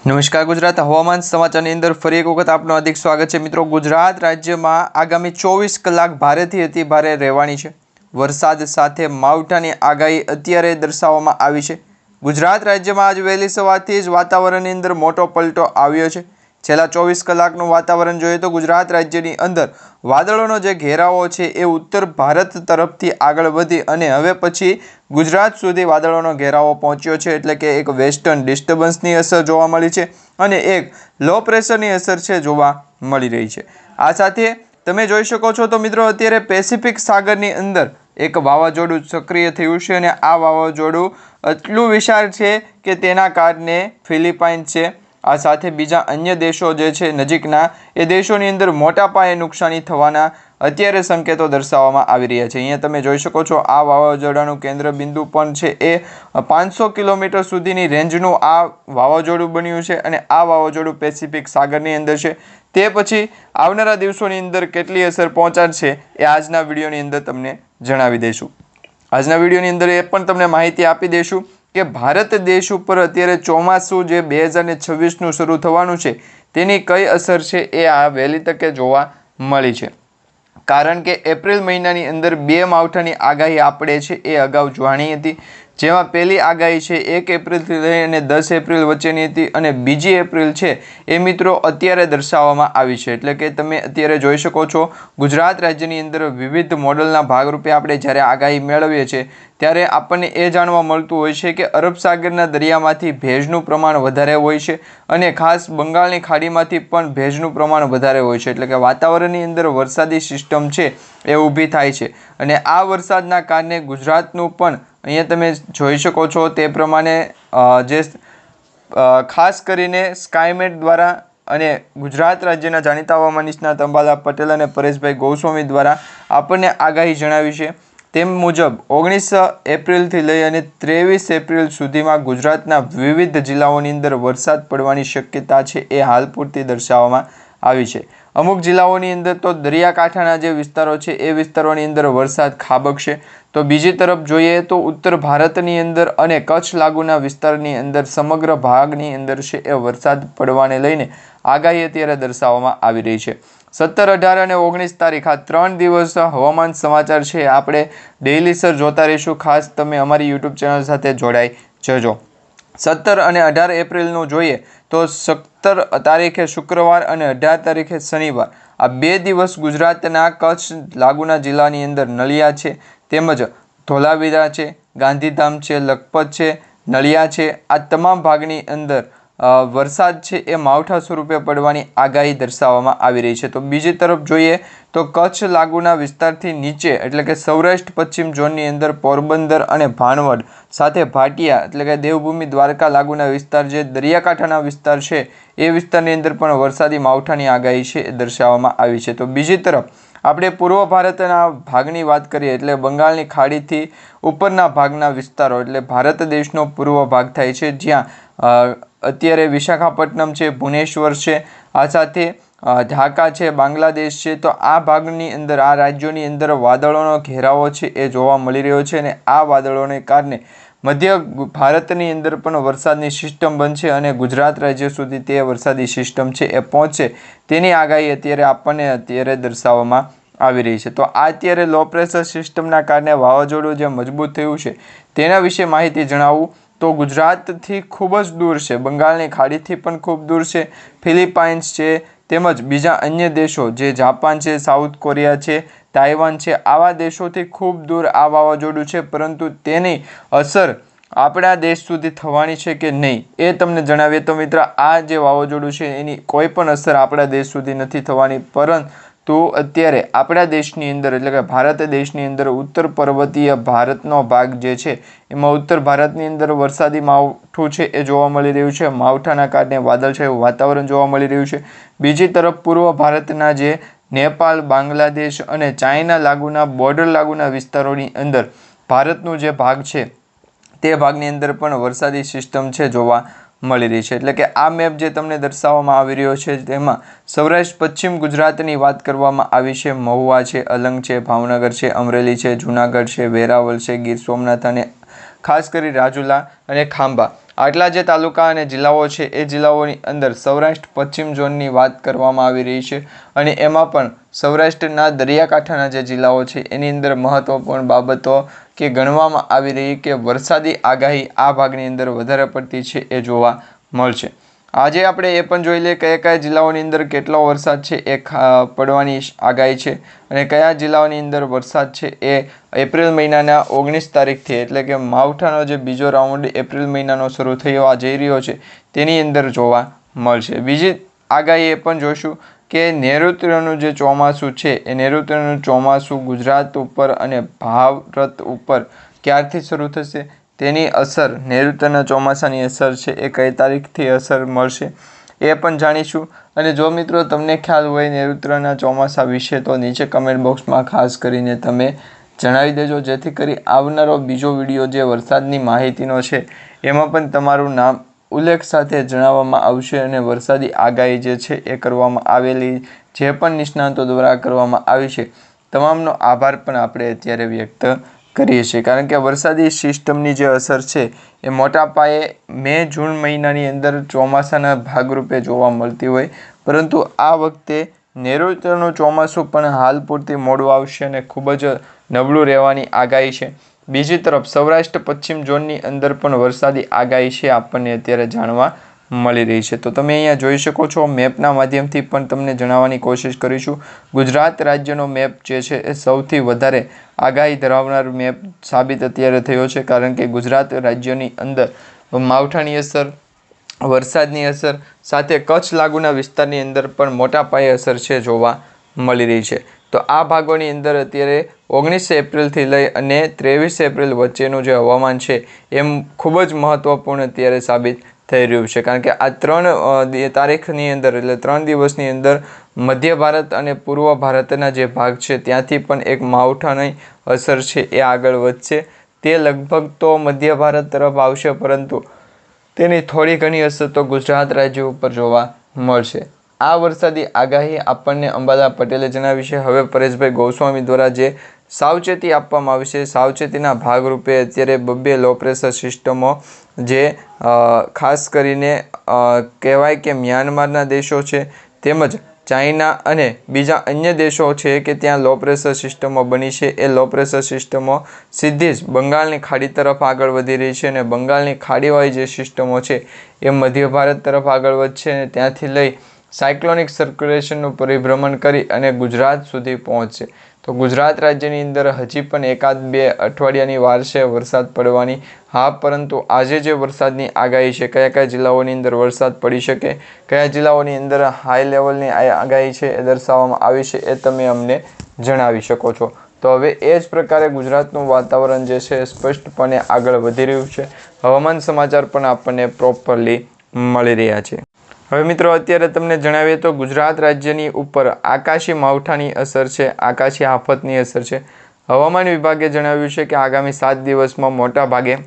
નમસ્કાર ગુજરાત હવામાન સમાચારની અંદર ફરી એક વખત આપનું હાર્દિક સ્વાગત છે મિત્રો। ગુજરાત રાજ્યમાં આગામી 24 કલાક ભારેથી અતિ ભારે રહેવાની છે। વરસાદ સાથે માવઠાની આગાહી અત્યારે દર્શાવવામાં આવી છે। ગુજરાત રાજ્યમાં આજ વહેલી સવારથી જ વાતાવરણની અંદર મોટો પલટો આવ્યો છે। છેલ્લા 24 કલાકનું વાતાવરણ જોઈએ તો ગુજરાત રાજ્યની અંદર વાદળોનો જે ઘેરાવો છે એ ઉત્તર ભારત તરફથી આગળ વધી અને હવે પછી ગુજરાત સુધી વાદળોનો ઘેરાવો પહોંચ્યો છે। એટલે કે એક વેસ્ટર્ન ડિસ્ટર્બન્સની અસર જોવા મળી છે અને એક લો પ્રેશરની અસર છે જોવા મળી રહી છે। આ સાથે તમે જોઈ શકો છો તો મિત્રો અત્યારે પેસિફિક સાગરની અંદર એક વાવાઝોડું સક્રિય થયું છે અને આ વાવાઝોડું એટલું વિશાળ છે કે તેના કારણે ફિલિપાઇન્સ છે આ સાથે બીજા અન્ય દેશો જે છે નજીકના એ દેશોની અંદર મોટા પાયે નુકસાની થવાના અત્યારે સંકેતો દર્શાવવામાં આવી રહ્યા છે। અહીંયા તમે જોઈ શકો છો આ વાવાઝોડાનું કેન્દ્ર બિંદુ પણ છે એ 500 કિલોમીટર સુધીની રેન્જનું આ વાવાઝોડું બન્યું છે અને આ વાવાઝોડું પેસિફિક સાગરની અંદર છે। તે પછી આવનારા દિવસોની અંદર કેટલી અસર પહોંચાડશે એ આજના વિડીયોની અંદર તમને જણાવી દઈશું। આજના વિડીયોની અંદર એ પણ તમને માહિતી આપી દઈશું કે ભારત દેશ ઉપર અત્યારે ચોમાસું જે 2026નું શરૂ થવાનું છે તેની કઈ અસર છે એ આ વહેલી તકે જોવા મળી છે। કારણ કે એપ્રિલ મહિનાની અંદર 2 માવઠાની આગાહી આપણે છે એ અગાઉ જાણી હતી, જેમાં પહેલી આગાહી છે 1 એપ્રિલથી લઈ અને 10 એપ્રિલ વચ્ચેની હતી અને બીજી એપ્રિલ છે એ મિત્રો અત્યારે દર્શાવવામાં આવી છે। એટલે કે તમે અત્યારે જોઈ શકો છો ગુજરાત રાજ્યની અંદર વિવિધ મોડલના ભાગરૂપે આપણે જ્યારે આગાહી મેળવીએ છીએ ત્યારે આપણને એ જાણવા મળતું હોય છે કે અરબ સાગરના દરિયામાંથી ભેજનું પ્રમાણ વધારે હોય છે અને ખાસ બંગાળની ખાડીમાંથી પણ ભેજનું પ્રમાણ વધારે હોય છે। એટલે કે વાતાવરણની અંદર વરસાદી સિસ્ટમ છે એ ઊભી થાય છે અને આ વરસાદના કારણે ગુજરાતનું પણ અહીંયા તમે જોઈ શકો છો તે પ્રમાણે જે ખાસ કરીને સ્કાયમેટ દ્વારા અને ગુજરાત રાજ્યના જાણીતા હવામાન નિષ્ણાત અંબાલાલ પટેલ અને પરેશભાઈ ગોસ્વામી દ્વારા આપણને આગાહી જણાવી છે। તેમ મુજબ 19 એપ્રિલથી લઈ અને 23 એપ્રિલ સુધીમાં ગુજરાતના વિવિધ જિલ્લાઓની અંદર વરસાદ પડવાની શક્યતા છે એ હાલ પૂરતી દર્શાવવામાં આવી છે। અમુક જિલ્લાઓની અંદર તો દરિયાકાંઠાના જે વિસ્તારો છે એ વિસ્તારોની અંદર વરસાદ ખાબકશે, તો બીજી તરફ જોઈએ તો ઉત્તર ભારતની અંદર અને કચ્છ લાગુના વિસ્તારની અંદર સમગ્ર ભાગની અંદર છે એ વરસાદ પડવાને લઈને આગાહી અત્યારે દર્શાવવામાં આવી રહી છે। 17, 18 અને 19 તારીખ આ 3 દિવસ હવામાન સમાચાર છે આપણે ડેઇલી સર જોતા રહીશું। ખાસ તમે અમારી યુટ્યુબ ચેનલ સાથે જોડાઈ જજો। 17 અને 18 એપ્રિલનું જોઈએ તો 17 તારીખે શુક્રવાર અને 18 તારીખે શનિવાર આ 2 દિવસ ગુજરાતના કચ્છ લાગુના જિલ્લાની અંદર નલિયા છે તેમજ ધોલાવીરા છે, ગાંધીધામ છે, લખપત છે, નલિયા છે, આ તમામ ભાગની અંદર વરસાદ છે એ માવઠા સ્વરૂપે પડવાની આગાહી દર્શાવવામાં આવી રહી છે। તો બીજી તરફ જોઈએ તો કચ્છ લાગુના વિસ્તારથી નીચે એટલે કે સૌરાષ્ટ્ર પશ્ચિમ ઝોનની અંદર પોરબંદર અને ભાણવડ સાથે ભાટિયા એટલે કે દેવભૂમિ દ્વારકા લાગુના વિસ્તાર જે દરિયાકાંઠાના વિસ્તાર છે એ વિસ્તારની અંદર પણ વરસાદી માવઠાની આગાહી છે એ દર્શાવવામાં આવી છે। તો બીજી તરફ આપણે પૂર્વ ભારતના ભાગની વાત કરીએ એટલે બંગાળની ખાડીથી ઉપરના ભાગના વિસ્તારો એટલે ભારત દેશનો પૂર્વ ભાગ થાય છે, જ્યાં અત્યારે વિશાખાપટ્ટનમ છે, ભુવનેશ્વર છે, આ સાથે ઢાકા છે, બાંગ્લાદેશ છે, તો આ ભાગની અંદર આ રાજ્યોની અંદર વાદળોનો ઘેરાવો છે એ જોવા મળી રહ્યો છે અને આ વાદળોને કારણે મધ્ય ભારતની અંદર પણ વરસાદની સિસ્ટમ બનશે અને ગુજરાત રાજ્ય સુધી તે વરસાદી સિસ્ટમ છે એ પહોંચશે તેની આગાહી અત્યારે દર્શાવવામાં આવી રહી છે। તો આ અત્યારે લો પ્રેશર સિસ્ટમના કારણે વાવાઝોડું જે મજબૂત થયું છે તેના વિશે માહિતી જણાવું તો ગુજરાતથી ખૂબ જ દૂર છે, બંગાળની ખાડીથી પણ ખૂબ દૂર છે, ફિલિપાઇન્સ છે તેમજ બીજા અન્ય દેશો જે જાપાન છે, સાઉથ કોરિયા છે, તાઇવાન છે, આવા દેશોથી ખૂબ દૂર આ વાવાઝોડું છે, પરંતુ તેની અસર આપણા દેશ સુધી થવાની છે કે નહીં એ તમને જણાવીએ તો મિત્ર આ જે વાવાઝોડું છે એની કોઈ પણ અસર આપણા દેશ સુધી નથી થવાની, પરંતુ અત્યારે આપણા દેશની અંદર એટલે કે ભારત દેશની અંદર ઉત્તર પર્વતીય ભારતનો ભાગ જે છે એમાં ઉત્તર ભારતની અંદર વરસાદી માવઠું છે એ જોવા મળી રહ્યું છે। માવઠાના કારણે વાદળછાયું વાતાવરણ જોવા મળી રહ્યું છે। બીજી તરફ પૂર્વ ભારતના જે નેપાળ, બાંગ્લાદેશ અને ચાઇના લાગુના બોર્ડર લાગુના વિસ્તારોની અંદર ભારતનું જે ભાગ છે તે ભાગની અંદર પણ વરસાદી સિસ્ટમ છે જોવા મળી રહી છે। એટલે કે આ મેપ જે તમને દર્શાવવામાં આવી રહ્યો છે તેમાં સૌરાષ્ટ્ર પશ્ચિમ ગુજરાતની વાત કરવામાં આવી છે। મહુવા છે, અલંગ છે, ભાવનગર છે, અમરેલી છે, જૂનાગઢ છે, વેરાવળ છે, ગીર સોમનાથ અને ખાસ કરી રાજુલા અને ખાંભા આટલા જે તાલુકા અને જિલ્લાઓ છે એ જિલ્લાઓની અંદર સૌરાષ્ટ્ર પશ્ચિમ ઝોનની વાત કરવામાં આવી રહી છે અને એમાં પણ સૌરાષ્ટ્રના દરિયાકાંઠાના જે જિલ્લાઓ છે એની અંદર મહત્વપૂર્ણ બાબતો કે ગણવામાં આવી રહી કે વરસાદી આગાહી આ ભાગની અંદર વધારે પડતી છે એ જોવા મળશે. આજે આપણે એ પણ જોઈ લઈએ કયા કયા જિલ્લાઓની અંદર કેટલો વરસાદ છે એ પડવાની આગાહી છે અને કયા જિલ્લાઓની અંદર વરસાદ છે એ એપ્રિલ મહિનાના 19 તારીખથી એટલે કે માવઠાનો જે બીજો રાઉન્ડ એપ્રિલ મહિનાનો શરૂ થવા જઈ રહ્યો છે તેની અંદર જોવા મળશે. બીજી આગાહી એ પણ જોઈશું કે નૈઋત્યનું જે ચોમાસું છે એ નૈઋત્યનું ચોમાસું ગુજરાત ઉપર અને ભારત ઉપર ક્યારથી શરૂ થશે, તેની અસર નૈઋત્યના ચોમાસાની અસર છે એ કઈ તારીખથી અસર મળશે એ પણ જાણીશું. અને જો મિત્રો તમને ખ્યાલ હોય નૈઋત્યના ચોમાસા વિશે તો નીચે કમેન્ટ બોક્સમાં ખાસ કરીને તમે જણાવી દેજો, જેથી કરી આવનારો બીજો વિડીયો જે વરસાદની માહિતીનો છે એમાં પણ તમારું નામ ઉલ્લેખ સાથે જણાવવામાં આવશે અને વરસાદી આગાહી જે છે એ કરવામાં આવેલી જે પણ નિષ્ણાતો દ્વારા કરવામાં આવી છે તમામનો આભાર પણ આપણે અત્યારે વ્યક્ત કરીએ છીએ. કારણ કે વરસાદી સિસ્ટમની જે અસર છે એ મોટા પાયે મે જૂન મહિનાની અંદર ચોમાસાના ભાગરૂપે જોવા મળતી હોય, પરંતુ આ વખતે નૈઋત્યનું ચોમાસું પણ હાલ પૂરતી મોડું આવશે અને ખૂબ જ નબળું રહેવાની આગાહી છે. બીજી તરફ સૌરાષ્ટ્ર પશ્ચિમ ઝોનની અંદર પણ વરસાદી આગાહી છે આપણને અત્યારે જાણવા મળી રહી છે. તો તમે અહીંયા જોઈ શકો છો, મેપના માધ્યમથી પણ તમને જણાવવાની કોશિશ કરીશું. ગુજરાત રાજ્યનો મેપ જે છે એ સૌથી વધારે આગાહી ધરાવનાર મેપ સાબિત અત્યારે થયો છે, કારણ કે ગુજરાત રાજ્યની અંદર માવઠાની અસર, વરસાદની અસર સાથે કચ્છ લાગુના વિસ્તારની અંદર પણ મોટા પાયે અસર છે જોવા મળી રહી છે. તો આ ભાગોની અંદર અત્યારે 19 એપ્રિલથી લઈ અને 23 એપ્રિલ વચ્ચેનું જે હવામાન છે એમ ખૂબ જ મહત્ત્વપૂર્ણ અત્યારે સાબિત થઈ રહ્યું છે, કારણ કે આ 3 તારીખની અંદર એટલે 3 દિવસની અંદર મધ્ય ભારત અને પૂર્વ ભારતના જે ભાગ છે ત્યાંથી પણ એક માવઠાની અસર છે એ આગળ વધશે. તે લગભગ તો મધ્ય ભારત તરફ આવશે, પરંતુ તેની થોડી ઘણી અસર તો ગુજરાત રાજ્ય ઉપર જોવા મળશે. આ વરસાદી આગાહી આપણને અંબાલા પટેલે જણાવી છે. હવે પરેશભાઈ ગોસ્વામી દ્વારા જે સાવચેતી આપવામાં આવી છે, સાવચેતીના ભાગરૂપે અત્યારે 2 લો પ્રેશર સિસ્ટમો જે ખાસ કરીને કહેવાય કે મ્યાનમારના દેશો છે તેમજ ચાઇના અને બીજા અન્ય દેશો છે કે ત્યાં લો પ્રેશર સિસ્ટમો બની છે. એ લો પ્રેશર સિસ્ટમો સીધી જ બંગાળની ખાડી તરફ આગળ વધી રહી છે અને બંગાળની ખાડીવાળી જે સિસ્ટમો છે એ મધ્ય ભારત તરફ આગળ વધશે અને ત્યાંથી લઈ સાયક્લોનિક સર્ક્યુલેશનનું પરિભ્રમણ કરી અને ગુજરાત સુધી પહોંચશે. તો ગુજરાત રાજ્યની અંદર હજી પણ 1-2 અઠવાડિયાની વાર છે વરસાદ પડવાની. હા, પરંતુ આજે જે વરસાદની આગાહી છે, કયા કયા જિલ્લાઓની અંદર વરસાદ પડી શકે, કયા જિલ્લાઓની અંદર હાઈ લેવલની આગાહી છે એ દર્શાવવામાં આવી છે એ તમે અમને જણાવી શકો છો. તો હવે એ જ પ્રકારે ગુજરાતનું વાતાવરણ જે છે સ્પષ્ટપણે આગળ વધી રહ્યું છે. હવામાન સમાચાર પણ આપણને પ્રોપરલી મળી રહ્યા છે. હવે મિત્રો અત્યારે તમને જણાવીએ તો ગુજરાત રાજ્યની ઉપર આકાશી માવઠાની અસર છે, આકાશી આફતની અસર છે. હવામાન વિભાગે જણાવ્યું છે કે આગામી 7 દિવસમાં મોટા ભાગે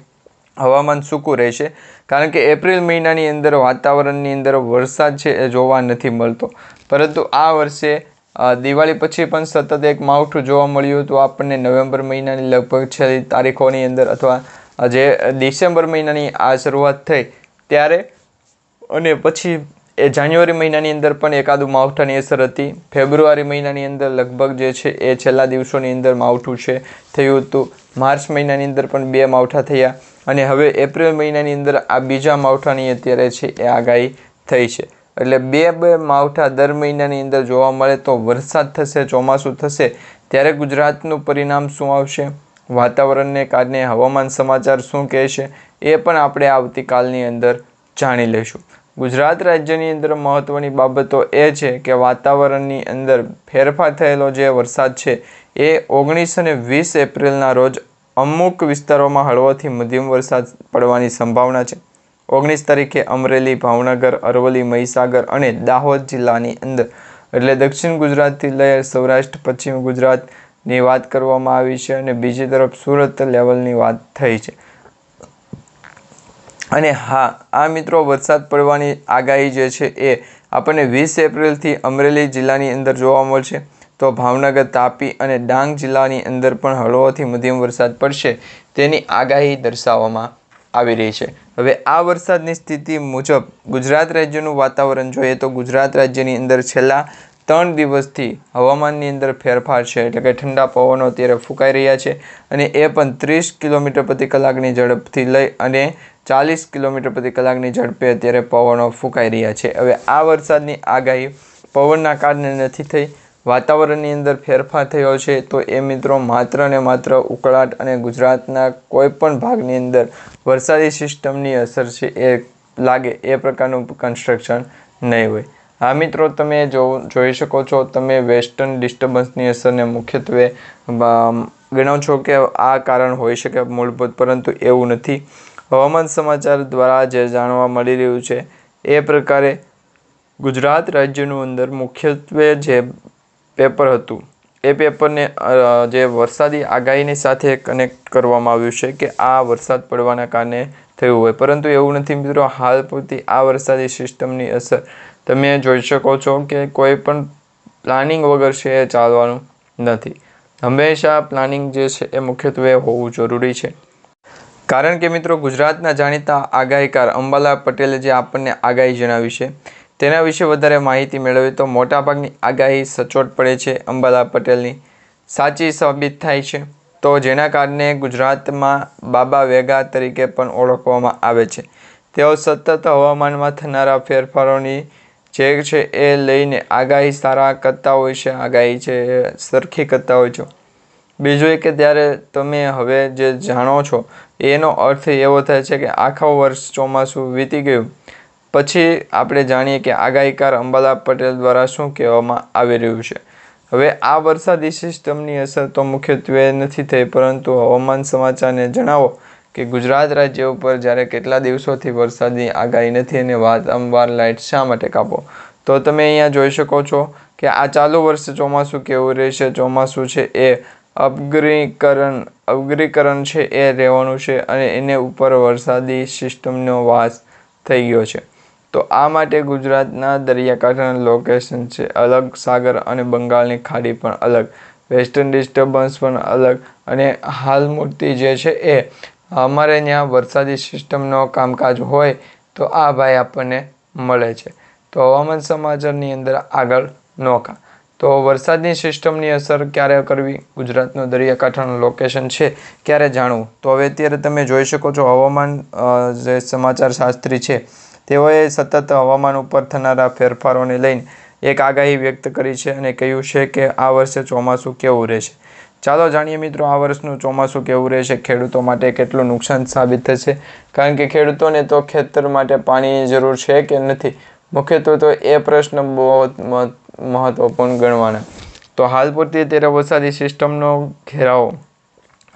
હવામાન સૂકું રહેશે, કારણ કે એપ્રિલ મહિનાની અંદર વાતાવરણની અંદર વરસાદ છે એ જોવા નથી મળતો. પરંતુ આ વર્ષે દિવાળી પછી પણ સતત એક માવઠું જોવા મળ્યું હતું આપણને નવેમ્બર મહિનાની લગભગ 6 તારીખોની અંદર અથવા જે ડિસેમ્બર મહિનાની આ શરૂઆત થઈ ત્યારે, અને પછી એ જાન્યુઆરી મહિનાની અંદર પણ એકાદું માવઠાની અસર હતી. ફેબ્રુઆરી મહિનાની અંદર લગભગ જે છે એ છેલ્લા દિવસોની અંદર માવઠું છે થયું હતું. માર્ચ મહિનાની અંદર પણ 2 માવઠા થયા અને હવે એપ્રિલ મહિનાની અંદર આ બીજા માવઠાની અત્યારે છે એ આગાહી થઈ છે. એટલે 2 માવઠા દર મહિનાની અંદર જોવા મળે તો વરસાદ થશે, ચોમાસું થશે, ત્યારે ગુજરાતનું પરિણામ શું આવશે, વાતાવરણને કારણે હવામાન સમાચાર શું કહેશે એ પણ આપણે આવતીકાલની અંદર જાણી લઈશું. ગુજરાત રાજ્યની અંદર મહત્ત્વની બાબતો એ છે કે વાતાવરણની અંદર ફેરફાર થયેલો જે વરસાદ છે એ 19 અને 20 એપ્રિલના રોજ અમુક વિસ્તારોમાં હળવોથી મધ્યમ વરસાદ પડવાની સંભાવના છે. 19 તારીખે અમરેલી, ભાવનગર, અરવલ્લી, મહીસાગર અને દાહોદ જિલ્લાની અંદર, એટલે દક્ષિણ ગુજરાતથી લઈ સૌરાષ્ટ્ર પશ્ચિમ ગુજરાતની વાત કરવામાં આવી છે અને બીજી તરફ સુરત લેવલની વાત થઈ છે. અને હા, આ મિત્રો વરસાદ પડવાની આગાહી જે છે એ આપણને 20 એપ્રિલથી અમરેલી જિલ્લાની અંદર જોવા મળશે. તો ભાવનગર, તાપી અને ડાંગ જિલ્લાની અંદર પણ હળવોથી મધ્યમ વરસાદ પડશે તેની આગાહી દર્શાવવામાં આવી રહી છે। હવે આ વરસાદની સ્થિતિ મુજબ ગુજરાત રાજ્યનું વાતાવરણ જોઈએ તો ગુજરાત રાજ્યની અંદર છેલ્લા 3 દિવસથી હવામાનની અંદર ફેરફાર છે, એટલે કે ઠંડા પવનો અત્યારે ફૂંકાઈ રહ્યા છે અને એ પણ 30 કિલોમીટર પ્રતિ કલાકની ઝડપથી લઈ અને 40 કિલોમીટર પ્રતિ કલાકની ઝડપે અત્યારે પવનો ફૂંકાઈ રહ્યા છે। હવે આ વરસાદની આગાહી પવનના કારણે નથી થઈ, વાતાવરણની અંદર ફેરફાર થયો છે, તો એ મિત્રો માત્ર ને માત્ર ઉકળાટ અને ગુજરાતના કોઈ પણ ભાગની અંદર વરસાદી સિસ્ટમની અસર છે એ લાગે એ પ્રકારનું કન્સ્ટ્રક્શન નહીં હોય। હા મિત્રો, તમે જોઈ શકો છો, તમે વેસ્ટર્ન ડિસ્ટર્બન્સની અસરને મુખ્યત્વે ગણો છો કે આ કારણ હોઈ શકે મૂળભૂત, પરંતુ એવું નથી। હવામાન સમાચાર દ્વારા જે જાણવા મળી રહ્યું છે એ પ્રકારે ગુજરાત રાજ્યનું અંદર મુખ્યત્વે જે પેપર હતું એ પેપરને જે વરસાદી આગાહીની સાથે કનેક્ટ કરવામાં આવ્યું છે કે આ વરસાદ પડવાના કારણે થયું હોય, પરંતુ એવું નથી મિત્રો। હાલ પૂરતી આ વરસાદી સિસ્ટમની અસર તમે જોઈ શકો છો કે કોઈ પણ પ્લાનિંગ વગર છે એ ચાલવાનું નથી। હંમેશા પ્લાનિંગ જે છે એ મુખ્યત્વે હોવું જરૂરી છે, કારણ કે મિત્રો ગુજરાતના જાણીતા આગાહીકાર અંબાલાલ પટેલે જે આપણને આગાહી જણાવી છે તેના વિશે વધારે માહિતી મેળવી તો મોટાભાગની આગાહી સચોટ પડે છે, અંબાલાલ પટેલની સાચી સાબિત થાય છે, તો જેના કારણે ગુજરાતમાં બાબા વેગા તરીકે પણ ઓળખવામાં આવે છે। તેઓ સતત હવામાનમાં થનારા ફેરફારોની જે છે એ લઈને આગાહી સારા કરતા હોય છે, આગાહી છે એ સરખી કરતા હોય છે। બીજું એ કે ત્યારે તમે હવે જે જાણો છો એનો અર્થ એવો થાય છે કે આખું વર્ષ ચોમાસું વીતી ગયું પછી આપણે જાણીએ કે આગાહીકાર અંબાલાલ પટેલ દ્વારા શું કહેવામાં આવી રહ્યું છે। હવે આ વરસાદી સિસ્ટમની અસર તો મુખ્યત્વે નથી થઈ, પરંતુ હવામાન સમાચારને જણાવો કે ગુજરાત રાજ્ય ઉપર જ્યારે કેટલા દિવસોથી વરસાદની આગાહી નથી અને વારંવાર લાઇટ શા માટે કાપો, તો તમે અહીંયા જોઈ શકો છો કે આ ચાલુ વર્ષે ચોમાસું કેવું રહેશે। ચોમાસું છે એ અવગરીકરણ છે એ રહેવાનું છે અને એને ઉપર વરસાદી સિસ્ટમનો વાસ થઈ ગયો છે। તો આ માટે ગુજરાતના દરિયાકાંઠાના લોકેશન છે અલગ, સાગર અને બંગાળની ખાડી પણ અલગ, વેસ્ટર્ન ડિસ્ટર્બન્સ પણ અલગ, અને હાલ મૂર્તિ જે છે એ અમારે ત્યાં વરસાદી સિસ્ટમનો કામકાજ હોય તો આ ભાઈ આપણને મળે છે। તો હવામાન સમાચારની અંદર આગળ નોખા તો વરસાદની સિસ્ટમની અસર ક્યારે કરવી, ગુજરાતનું દરિયાકાંઠાનું લોકેશન છે ક્યારે જાણવું, તો હવે અત્યારે તમે જોઈ શકો છો હવામાન જે સમાચાર શાસ્ત્રી છે તેઓએ સતત હવામાન ઉપર થનારા ફેરફારોને લઈને એક આગાહી વ્યક્ત કરી છે અને કહ્યું છે કે આ વર્ષે ચોમાસું કેવું રહેશે। ચાલો જાણીએ મિત્રો આ વર્ષનું ચોમાસું કેવું રહેશે, ખેડૂતો માટે કેટલું નુકસાન સાબિત થશે, કારણ કે ખેડૂતોને તો ખેતર માટે પાણીની જરૂર છે કે નથી, મુખ્યત્વે તો એ પ્રશ્ન બહુ મહત્વપૂર્ણ ગણવાના। તો હાલ પૂરતી અત્યારે વરસાદી સિસ્ટમનો ઘેરાવો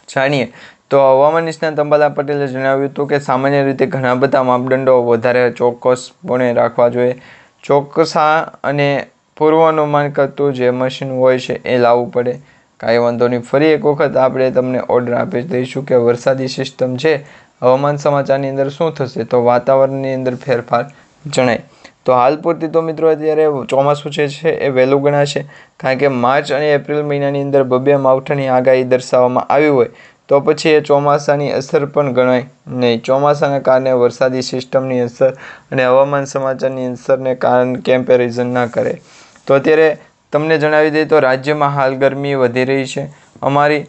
જાણીએ તો હવામાન નિષ્ણાત અંબાલાલ પટેલે જણાવ્યું હતું કે સામાન્ય રીતે ઘણા બધા માપદંડો વધારે ચોક્કસપણે રાખવા જોઈએ। ચોકસા અને પૂર્વાનુમાન કરતું જે મશીન હોય છે એ લાવવું પડે। કાંઈ વાંધો નહીં, ફરી એક વખત આપણે તમને ઓર્ડર આપી દઈશું કે વરસાદી સિસ્ટમ છે હવામાન સમાચારની અંદર શું થશે, તો વાતાવરણની અંદર ફેરફાર જણાય। તો હાલ પૂરતી તો મિત્રો અત્યારે ચોમાસું છે એ વહેલું ગણાશે, કારણ કે માર્ચ અને એપ્રિલ મહિનાની અંદર 2 માવઠાની આગાહી દર્શાવવામાં આવી હોય તો પછી એ ચોમાસાની અસર પણ ગણાય નહીં। ચોમાસાના કારણે વરસાદી સિસ્ટમની અસર અને હવામાન સમાચારની અસરને કારણે કમ્પેરિઝન ના કરે। તો અત્યારે તમને જણાવી દઈએ તો રાજ્યમાં હાલ ગરમી વધી રહી છે। અમારી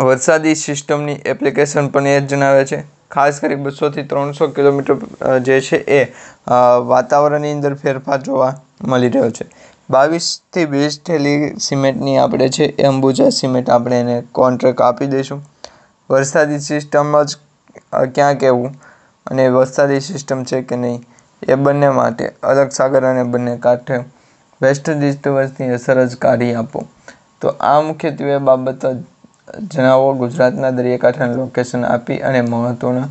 વરસાદી સિસ્ટમની એપ્લિકેશન પણ એ જ જણાવે છે, ખાસ કરી 200 થી 300 કિલોમીટર જે છે એ વાતાવરણની અંદર ફેરફાર જોવા મળી રહ્યો છે। 22 થી 20 થેલી સિમેન્ટની આપણે છે એ અંબુજા સિમેન્ટ આપણે એને કોન્ટ્રાક્ટ આપી દઈશું। વરસાદી સિસ્ટમ જ ક્યાં કહેવું અને વરસાદી સિસ્ટમ છે કે નહીં એ બંને માટે અલગ સાગર અને બંને કાંઠે વેસ્ટર્ન ડિસ્ટર્બન્સની અસર જ કાઢી આપો। તો આ મુખ્યત્વે બાબત જણાવો, ગુજરાતના દરિયાકાંઠાના લોકેશન આપી અને મહત્ત્વના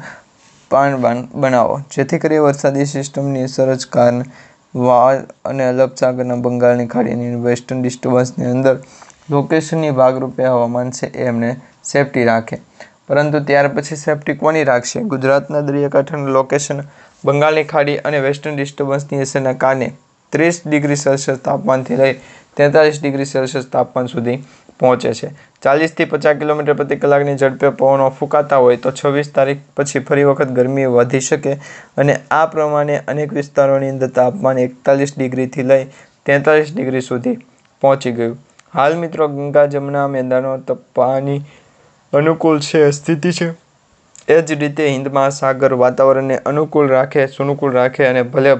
પાણ બનાવો, જેથી કરી વરસાદી સિસ્ટમની અસર જ કારણે વાળ અને અલગ સાગરના બંગાળની ખાડીની વેસ્ટર્ન ડિસ્ટર્બન્સની અંદર લોકેશનની ભાગરૂપે હવામાન છે એ એમને સેફટી રાખે। પરંતુ ત્યાર પછી સેફટી કોની રાખશે? ગુજરાતના દરિયાકાંઠાનું લોકેશન બંગાળની ખાડી અને વેસ્ટર્ન ડિસ્ટર્બન્સની અસરના કારણે 30 ડિગ્રી સેલ્સિયસ તાપમાનથી લઈ 43 ડિગ્રી સેલ્સિયસ તાપમાન સુધી પહોંચે છે। 40 થી 50 કિલોમીટર પ્રતિ કલાકની ઝડપે પવનો ફૂંકાતા હોય તો 26 તારીખ પછી ફરી વખત ગરમી વધી શકે અને આ પ્રમાણે અનેક વિસ્તારોની અંદર તાપમાન 41 ડિગ્રીથી લઈ 43 ડિગ્રી સુધી પહોંચી ગયું। હાલ મિત્રો ગંગા જમના મેદાનો તપવાની અનુકૂળ સ્થિતિ છે। એ જ રીતે હિન્દ મહાસાગર વાતાવરણને સુનુકૂળ રાખે અને ભલે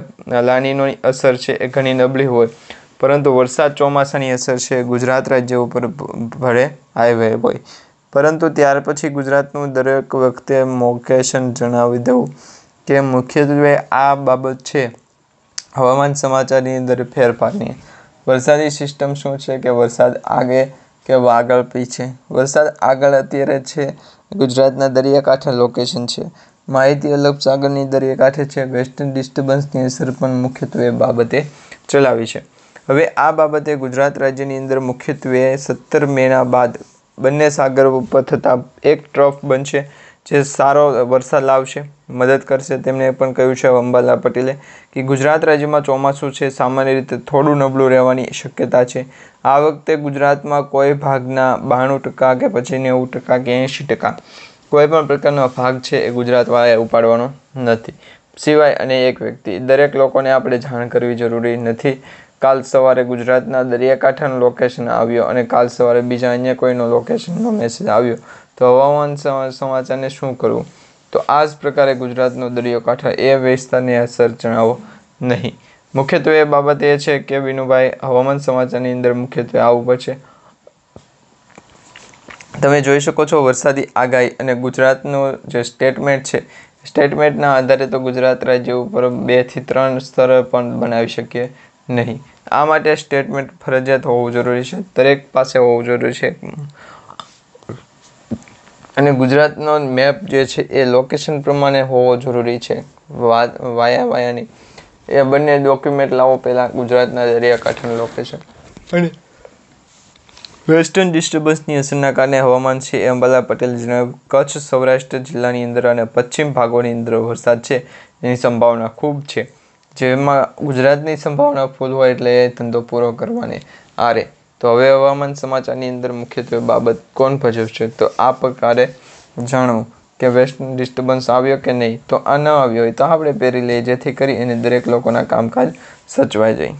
લાનીનોની અસર છે એ ઘણી નબળી હોય પરંતુ વરસાદ ચોમાસાની અસર છે ગુજરાત રાજ્ય ઉપર ભળે આવી હોય। પરંતુ ત્યાર પછી ગુજરાતનું દરેક વખતે લોકેશન જણાવી દઉં કે મુખ્યત્વે આ બાબત છે હવામાન સમાચારની અંદર ફેરફારની। વરસાદી સિસ્ટમ શું છે કે વરસાદ આગે કે આગળ પીછે। વરસાદ આગળ અત્યારે છે ગુજરાતના દરિયાકાંઠે લોકેશન છે। માહિતી અરબ સાગરની દરિયાકાંઠે છે। વેસ્ટર્ન ડિસ્ટર્બન્સની અસર પણ મુખ્યત્વે બાબતે ચલાવી છે। હવે આ બાબતે ગુજરાત રાજ્યની અંદર મુખ્યત્વે 17 મેના બાદ બંને સાગર ઉપર થતા એક ટ્રફ બનશે જે સારો વરસાદ લાવશે, મદદ કરશે। તેમણે પણ કહ્યું છે અંબાલાલ પટેલે કે ગુજરાત રાજ્યમાં ચોમાસું છે સામાન્ય રીતે થોડું નબળું રહેવાની શક્યતા છે। આ વખતે ગુજરાતમાં કોઈ ભાગના 92% કે પછી 90% કે 80% કોઈ પણ પ્રકારનો ભાગ છે એ ગુજરાતવાળાએ ઉપાડવાનો નથી। સિવાય અને એક વ્યક્તિ, દરેક લોકોને આપણે જાણ કરવી જરૂરી નથી। કાલ સવારે ગુજરાતના દરિયાકાંઠાનો લોકેશન આવ્યો અને કાલ સવારે બીજા અન્ય કોઈનો લોકેશનનો મેસેજ આવ્યો તો હવામાન સમાચારને શું કરવું? તો આ જ પ્રકારે ગુજરાતનો દરિયાકાંઠો એ વિસ્તારની અસર જણાવો નહીં। મુખ્યત્વે બાબત એ છે કે વિનુભાઈ હવામાન સમાચારની અંદર મુખ્યત્વે આવવું પડશે। તમે જોઈ શકો છો વરસાદી આગાહી અને ગુજરાતનું જે સ્ટેટમેન્ટ છે સ્ટેટમેન્ટના આધારે તો ગુજરાત રાજ્ય ઉપર 2 થી 3 સ્તર પણ બનાવી શકીએ નહીં। આ માટે સ્ટેટમેન્ટ ફરજિયાત હોવું જરૂરી છે, દરેક પાસે હોવું જરૂરી છે અને ગુજરાતનો મેપ જે છે એ લોકેશન પ્રમાણે હોવો જરૂરી છે। વાયાની એ બંને ડોક્યુમેન્ટ લાવો પહેલાં ગુજરાતના દરિયાકાંઠાનું લોકેશન અને વેસ્ટર્ન ડિસ્ટર્બન્સની અસરના કારણે હવામાન છે એ અંબાલાલ પટેલે જણાવ્યું કચ્છ સૌરાષ્ટ્ર જિલ્લાની અંદર અને પશ્ચિમ ભાગોની અંદર વરસાદ છે એની સંભાવના ખૂબ છે, જેમાં ગુજરાતની સંભાવના ફૂલ હોય એટલે એ ધંધો પૂરો કરવાની આરે। તો હવે હવામાન સમાચારની અંદર મુખ્યત્વે બાબત કોણ ભજવશે? તો આ પ્રકારે જાણવું કે વેસ્ટર્ન ડિસ્ટર્બન્સ આવ્યો કે નહીં, તો આ ન આવ્યો હોય તો આપણે પહેરી લઈએ જેથી કરી અને દરેક લોકોના કામકાજ સચવાઈ જાય।